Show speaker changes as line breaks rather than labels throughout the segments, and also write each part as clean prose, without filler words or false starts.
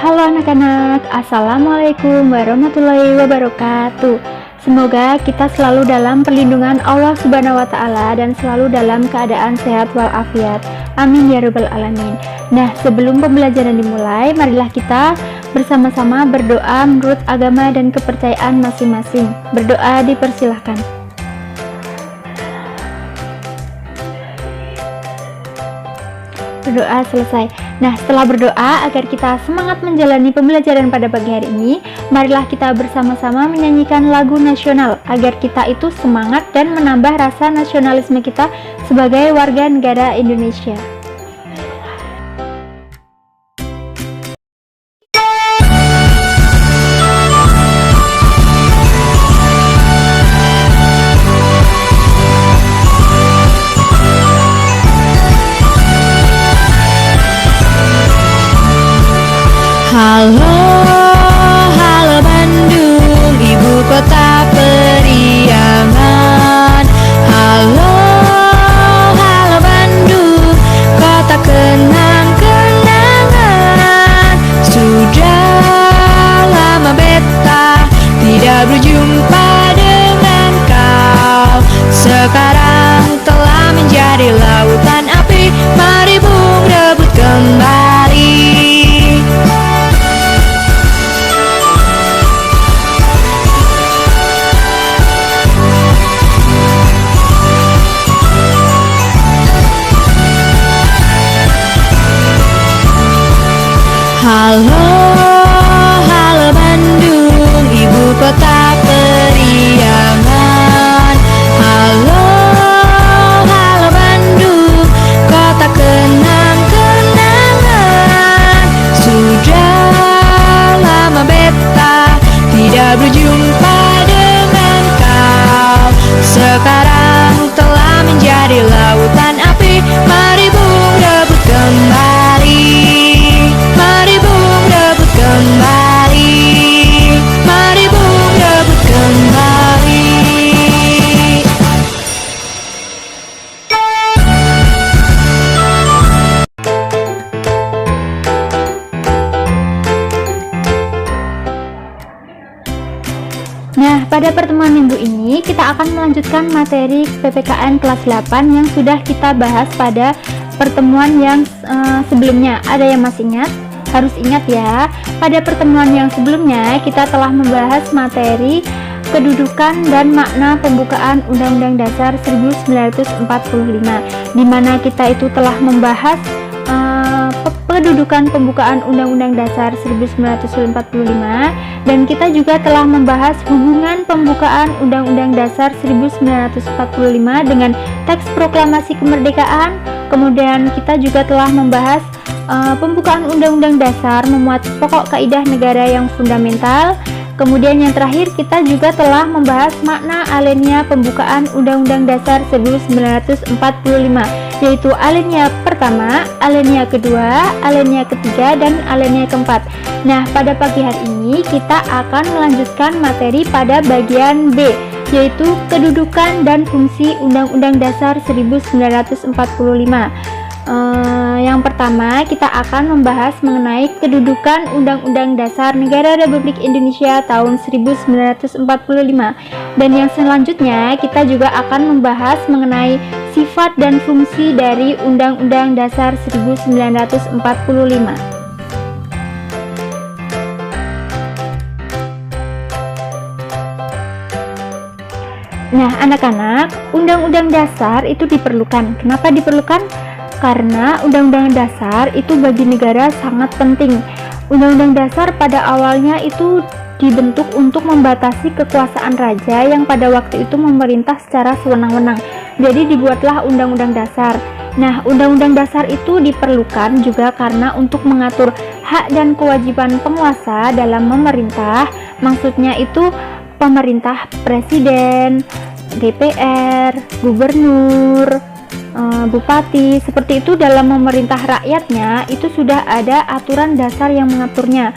Halo anak-anak, Assalamualaikum warahmatullahi wabarakatuh. Semoga kita selalu dalam perlindungan Allah Subhanahu wa Ta'ala dan selalu dalam keadaan sehat walafiat. Amin ya Rabbal 'Alamin. Nah, sebelum pembelajaran dimulai, marilah kita bersama-sama berdoa menurut agama dan kepercayaan masing-masing. Berdoa dipersilahkan. Berdoa selesai. Nah, setelah berdoa agar kita semangat menjalani pembelajaran pada pagi hari ini, marilah kita bersama-sama menyanyikan lagu nasional agar kita itu semangat dan menambah rasa nasionalisme kita sebagai warga negara Indonesia.
Halo, halo Bandung, ibu kota periangan. Halo, halo Bandung, kota kenang-kenangan. Sudah lama beta tidak berjumpa dengan kau. Sekarang telah menjadi lautan api, mari bung rebut kembali. Halo, halo Bandung, ibu kota periangan. Halo, halo Bandung, kota kenang-kenangan. Sudah lama beta tidak berjumpa dengan kau. Sekarang telah menjadi lautan api, mari bung rebut kembali. Mari bung rebut kembali. Mari bung rebut kembali.
Nah, pada pertemuan minggu ini kita akan melanjutkan materi PPKN kelas 8 yang sudah kita bahas pada pertemuan yang sebelumnya. Ada yang masih ingat? Harus ingat ya. Pada pertemuan yang sebelumnya kita telah membahas materi kedudukan dan makna pembukaan Undang-Undang Dasar 1945, di mana kita itu telah membahas kedudukan pembukaan Undang-Undang Dasar 1945, dan kita juga telah membahas hubungan pembukaan Undang-Undang Dasar 1945 dengan teks proklamasi kemerdekaan. Kemudian kita juga telah membahas pembukaan Undang-Undang Dasar memuat pokok kaidah negara yang fundamental. Kemudian yang terakhir kita juga telah membahas makna alinea pembukaan Undang-Undang Dasar 1945, yaitu alinea pertama, alinea kedua, alinea ketiga, dan alinea keempat. Nah, pada pagi hari ini kita akan melanjutkan materi pada bagian B, yaitu kedudukan dan fungsi Undang-Undang Dasar 1945. Yang pertama kita akan membahas mengenai kedudukan Undang-Undang Dasar Negara Republik Indonesia tahun 1945, dan yang selanjutnya kita juga akan membahas mengenai sifat dan fungsi dari Undang-Undang Dasar 1945. Nah, anak-anak, Undang-Undang Dasar itu diperlukan. Kenapa diperlukan? Karena Undang-Undang Dasar itu bagi negara sangat penting. Undang-Undang Dasar pada awalnya itu dibentuk untuk membatasi kekuasaan raja yang pada waktu itu memerintah secara sewenang-wenang. Jadi dibuatlah Undang-Undang Dasar. Nah, Undang-Undang Dasar itu diperlukan juga karena untuk mengatur hak dan kewajiban penguasa dalam memerintah. Maksudnya itu pemerintah, presiden, DPR, gubernur, bupati, seperti itu dalam memerintah rakyatnya itu sudah ada aturan dasar yang mengaturnya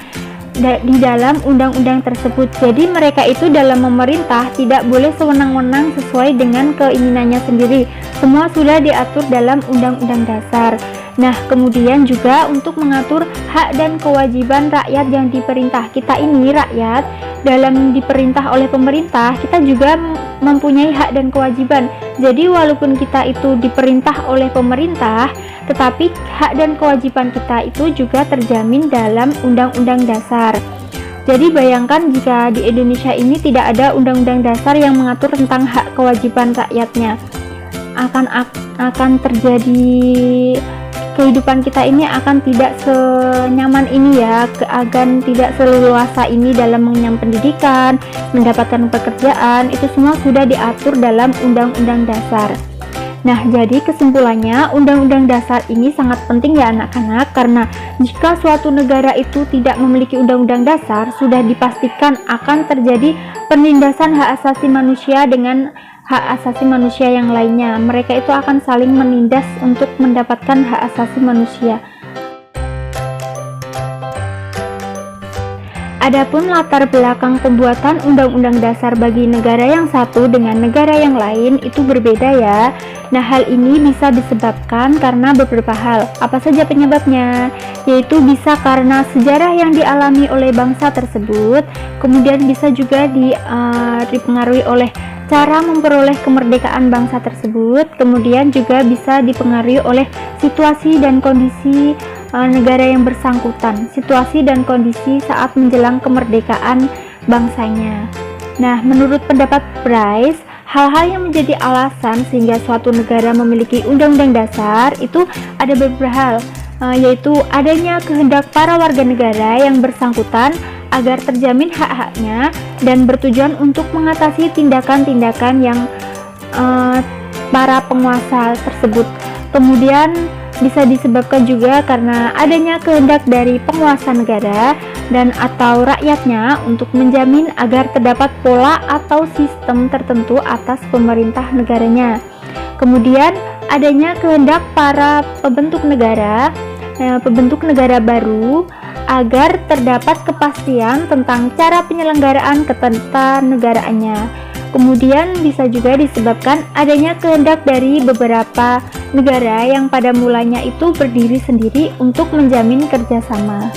di dalam undang-undang tersebut. Jadi mereka itu dalam memerintah tidak boleh sewenang-wenang sesuai dengan keinginannya sendiri. Semua sudah diatur dalam undang-undang dasar. Nah, kemudian juga untuk mengatur hak dan kewajiban rakyat yang diperintah. Kita ini rakyat, dalam diperintah oleh pemerintah, kita juga mempunyai hak dan kewajiban. Jadi walaupun kita itu diperintah oleh pemerintah, tetapi hak dan kewajiban kita itu juga terjamin dalam Undang-Undang Dasar. Jadi bayangkan jika di Indonesia ini tidak ada Undang-Undang Dasar yang mengatur tentang hak kewajiban rakyatnya, akan terjadi, kehidupan kita ini akan tidak senyaman ini ya, akan tidak seleluasa ini dalam mengenyam pendidikan, mendapatkan pekerjaan, itu semua sudah diatur dalam Undang-Undang Dasar. Nah, jadi kesimpulannya Undang-Undang Dasar ini sangat penting ya anak-anak, karena jika suatu negara itu tidak memiliki Undang-Undang Dasar, sudah dipastikan akan terjadi penindasan hak asasi manusia dengan hak asasi manusia yang lainnya. Mereka itu akan saling menindas untuk mendapatkan hak asasi manusia. Adapun latar belakang pembuatan Undang-Undang Dasar bagi negara yang satu dengan negara yang lain itu berbeda ya. Nah, hal ini bisa disebabkan karena beberapa hal. Apa saja penyebabnya? Yaitu bisa karena sejarah yang dialami oleh bangsa tersebut, kemudian bisa juga dipengaruhi oleh cara memperoleh kemerdekaan bangsa tersebut, kemudian juga bisa dipengaruhi oleh situasi dan kondisi negara yang bersangkutan, situasi dan kondisi saat menjelang kemerdekaan bangsanya. Nah, menurut pendapat Bryce, hal-hal yang menjadi alasan sehingga suatu negara memiliki Undang-Undang Dasar itu ada beberapa hal, yaitu adanya kehendak para warga negara yang bersangkutan agar terjamin hak-haknya dan bertujuan untuk mengatasi tindakan-tindakan yang para penguasa tersebut. Kemudian bisa disebabkan juga karena adanya kehendak dari penguasa negara dan atau rakyatnya untuk menjamin agar terdapat pola atau sistem tertentu atas pemerintah negaranya. Kemudian adanya kehendak para pembentuk negara baru agar terdapat kepastian tentang cara penyelenggaraan ketentanegaraannya. Kemudian bisa juga disebabkan adanya kehendak dari beberapa negara yang pada mulanya itu berdiri sendiri untuk menjamin kerjasama.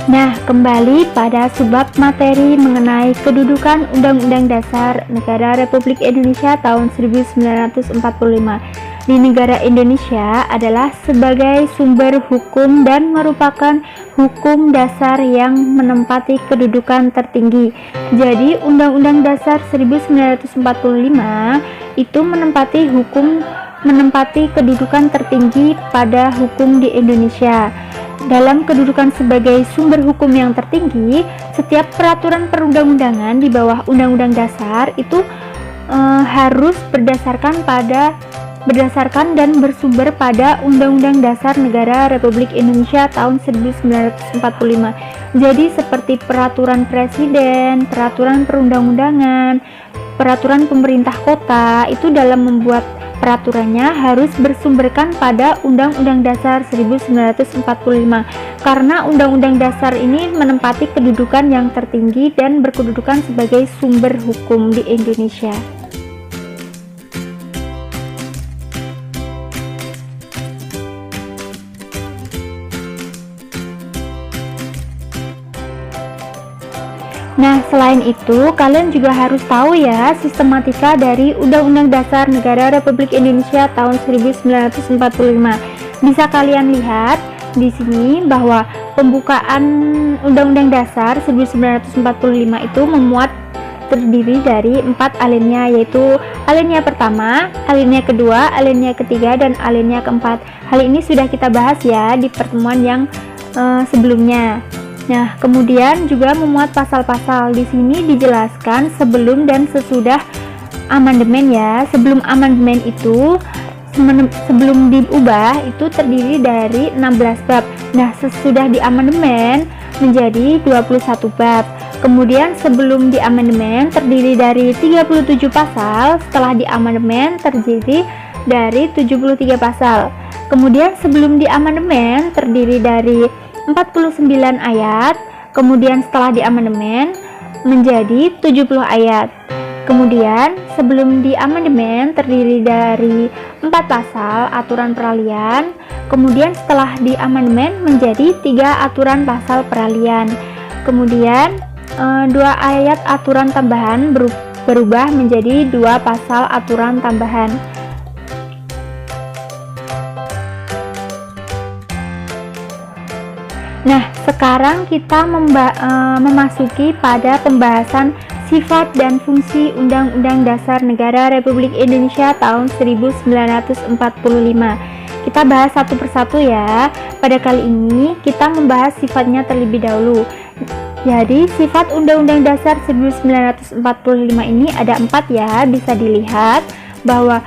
Nah, kembali pada subbab materi mengenai kedudukan Undang-Undang Dasar Negara Republik Indonesia tahun 1945. Di negara Indonesia adalah sebagai sumber hukum dan merupakan hukum dasar yang menempati kedudukan tertinggi. Jadi Undang-Undang Dasar 1945 itu menempati kedudukan tertinggi pada hukum di Indonesia. Dalam kedudukan sebagai sumber hukum yang tertinggi, setiap peraturan perundang-undangan di bawah Undang-Undang Dasar itu harus berdasarkan dan bersumber pada Undang-Undang Dasar Negara Republik Indonesia tahun 1945. Jadi seperti peraturan presiden, peraturan perundang-undangan, peraturan pemerintah kota, itu dalam membuat peraturannya harus bersumberkan pada Undang-Undang Dasar 1945, karena Undang-Undang Dasar ini menempati kedudukan yang tertinggi dan berkedudukan sebagai sumber hukum di Indonesia. Nah, selain itu, kalian juga harus tahu ya sistematika dari Undang-Undang Dasar Negara Republik Indonesia tahun 1945. Bisa kalian lihat di sini bahwa pembukaan Undang-Undang Dasar 1945 itu terdiri dari 4 alinea, yaitu alinea pertama, alinea kedua, alinea ketiga, dan alinea keempat. Hal ini sudah kita bahas ya di pertemuan yang sebelumnya. Nah, kemudian juga memuat pasal-pasal. Di sini dijelaskan sebelum dan sesudah amandemen ya. Sebelum amandemen itu, sebelum diubah itu terdiri dari 16 bab. Nah, sesudah di amandemen menjadi 21 bab. Kemudian sebelum di amandemen terdiri dari 37 pasal, setelah di amandemen terdiri dari 73 pasal. Kemudian sebelum di amandemen terdiri dari 49 ayat, kemudian setelah di amandemen menjadi 70 ayat. Kemudian, sebelum diamandemen terdiri dari 4 pasal aturan peralihan, kemudian setelah diamandemen menjadi 3 aturan pasal peralihan. Kemudian, 2 ayat aturan tambahan berubah menjadi 2 pasal aturan tambahan. Nah, sekarang kita memasuki pada pembahasan sifat dan fungsi Undang-Undang Dasar Negara Republik Indonesia tahun 1945. Kita bahas satu persatu ya. Pada kali ini kita membahas sifatnya terlebih dahulu. Jadi sifat Undang-Undang Dasar 1945 ini ada 4 ya, bisa dilihat bahwa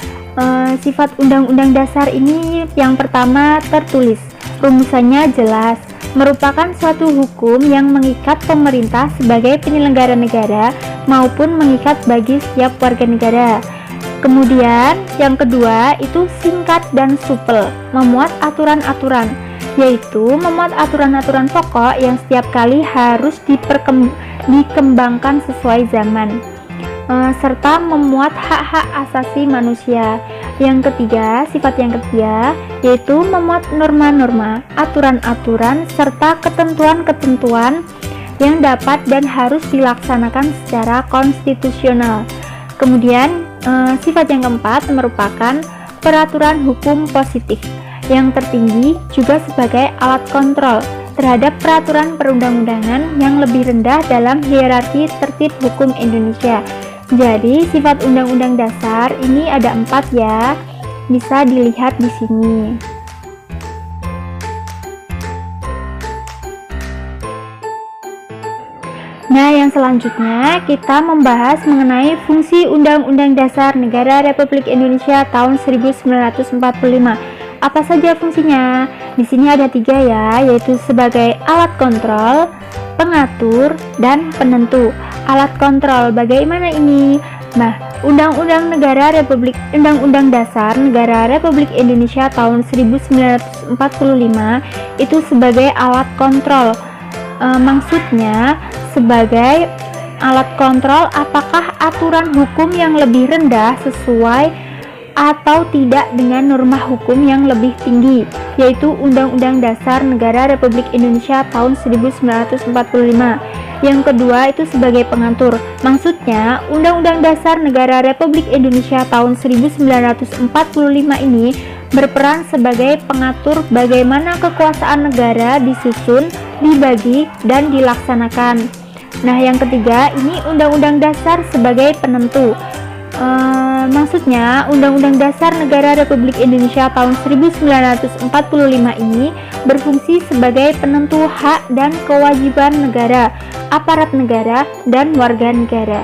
sifat Undang-Undang Dasar ini yang pertama tertulis, rumusannya jelas, merupakan suatu hukum yang mengikat pemerintah sebagai penyelenggara negara maupun mengikat bagi setiap warga negara. Kemudian yang kedua itu singkat dan supel, memuat aturan-aturan, yaitu memuat aturan-aturan pokok yang setiap kali harus dikembangkan sesuai zaman, serta memuat hak-hak asasi manusia. Yang ketiga, sifat yang ketiga yaitu memuat norma-norma, aturan-aturan, serta ketentuan-ketentuan yang dapat dan harus dilaksanakan secara konstitusional. Kemudian sifat yang keempat merupakan peraturan hukum positif yang tertinggi juga sebagai alat kontrol terhadap peraturan perundang-undangan yang lebih rendah dalam hierarki tertib hukum Indonesia. Jadi sifat Undang-Undang Dasar ini ada 4 ya, bisa dilihat di sini. Nah, yang selanjutnya kita membahas mengenai fungsi Undang-Undang Dasar Negara Republik Indonesia tahun 1945. Apa saja fungsinya? Di sini ada 3 ya, yaitu sebagai alat kontrol, pengatur, dan penentu. Alat kontrol bagaimana ini? Nah, Undang-Undang Dasar Negara Republik Indonesia tahun 1945 itu sebagai alat kontrol. Maksudnya sebagai alat kontrol apakah aturan hukum yang lebih rendah sesuai atau tidak dengan norma hukum yang lebih tinggi, yaitu Undang-Undang Dasar Negara Republik Indonesia tahun 1945. Yang kedua itu sebagai pengatur. Maksudnya, Undang-Undang Dasar Negara Republik Indonesia tahun 1945 ini berperan sebagai pengatur bagaimana kekuasaan negara disusun, dibagi, dan dilaksanakan. Nah, yang ketiga ini Undang-Undang Dasar sebagai penentu. Maksudnya Undang-Undang Dasar Negara Republik Indonesia tahun 1945 ini berfungsi sebagai penentu hak dan kewajiban negara, aparat negara, dan warga negara.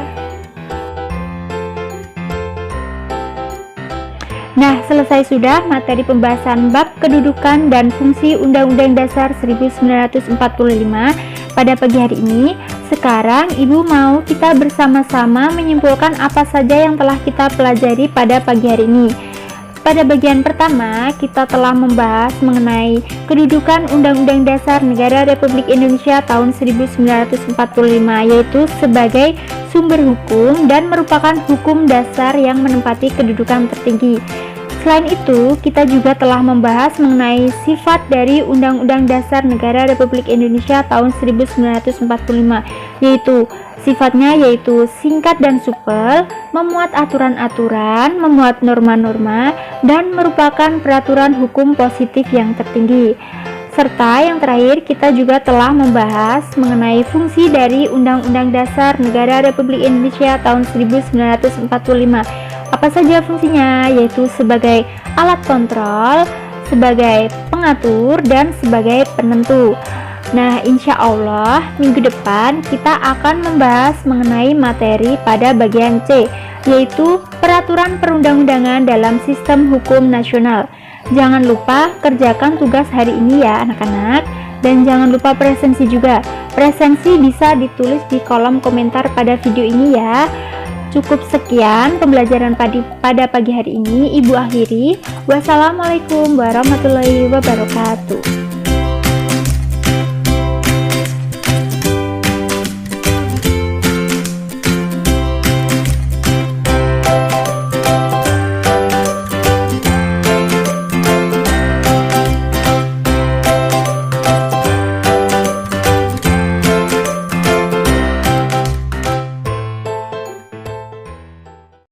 Nah, selesai sudah materi pembahasan bab kedudukan dan fungsi Undang-Undang Dasar 1945 pada pagi hari ini. Sekarang Ibu mau kita bersama-sama menyimpulkan apa saja yang telah kita pelajari pada pagi hari ini. Pada bagian pertama, kita telah membahas mengenai kedudukan Undang-Undang Dasar Negara Republik Indonesia tahun 1945, yaitu sebagai sumber hukum dan merupakan hukum dasar yang menempati kedudukan tertinggi. Selain itu, kita juga telah membahas mengenai sifat dari Undang-Undang Dasar Negara Republik Indonesia tahun 1945, yaitu sifatnya yaitu singkat dan supel, memuat aturan-aturan, memuat norma-norma, dan merupakan peraturan hukum positif yang tertinggi. Serta yang terakhir, kita juga telah membahas mengenai fungsi dari Undang-Undang Dasar Negara Republik Indonesia tahun 1945. Apa saja fungsinya? Yaitu sebagai alat kontrol, sebagai pengatur, dan sebagai penentu. Nah, insya Allah minggu depan kita akan membahas mengenai materi pada bagian C, yaitu peraturan perundang-undangan dalam sistem hukum nasional. Jangan lupa kerjakan tugas hari ini ya anak-anak, dan jangan lupa presensi juga. Presensi bisa ditulis di kolom komentar pada video ini ya. Cukup sekian pembelajaran pada pagi hari ini, Ibu akhiri. Wassalamualaikum warahmatullahi wabarakatuh.